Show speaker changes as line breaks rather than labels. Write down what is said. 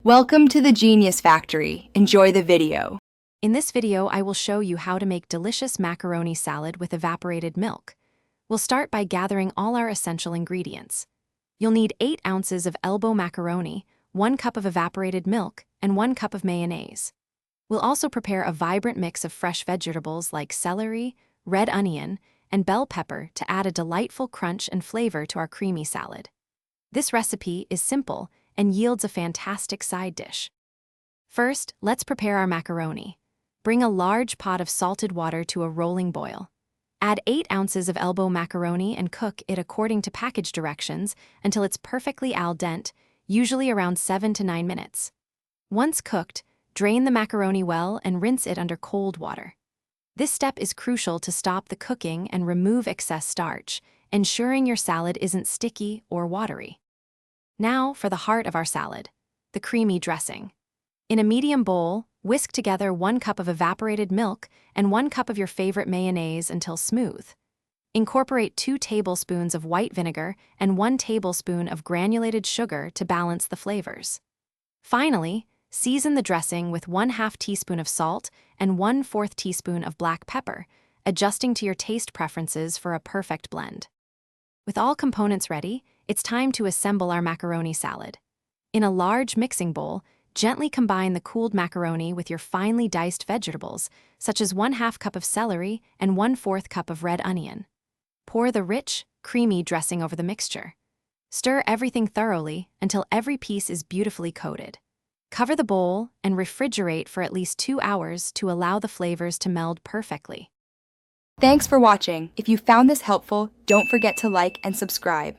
Welcome to the Genius Factory. Enjoy the video.
In this video, I will show you how to make delicious macaroni salad with evaporated milk. We'll start by gathering all our essential ingredients. You'll need 8 ounces of elbow macaroni, 1 cup of evaporated milk, and 1 cup of mayonnaise. We'll also prepare a vibrant mix of fresh vegetables like celery, red onion, and bell pepper to add a delightful crunch and flavor to our creamy salad. This recipe is simple and yields a fantastic side dish. First, let's prepare our macaroni. Bring a large pot of salted water to a rolling boil. Add 8 ounces of elbow macaroni and cook it according to package directions until it's perfectly al dente, usually around 7 to 9 minutes. Once cooked, drain the macaroni well and rinse it under cold water. This step is crucial to stop the cooking and remove excess starch, ensuring your salad isn't sticky or watery. Now for the heart of our salad, the creamy dressing. In a medium bowl, whisk together 1 cup of evaporated milk and 1 cup of your favorite mayonnaise until smooth. Incorporate 2 tablespoons of white vinegar and 1 tablespoon of granulated sugar to balance the flavors. Finally, season the dressing with 1/2 teaspoon of salt and 1/4 teaspoon of black pepper, adjusting to your taste preferences for a perfect blend. With all components ready, it's time to assemble our macaroni salad. In a large mixing bowl, gently combine the cooled macaroni with your finely diced vegetables, such as 1/2 cup of celery and 1/4 cup of red onion. Pour the rich, creamy dressing over the mixture. Stir everything thoroughly until every piece is beautifully coated. Cover the bowl and refrigerate for at least 2 hours to allow the flavors to meld perfectly.
Thanks for watching. If you found this helpful, don't forget to like and subscribe.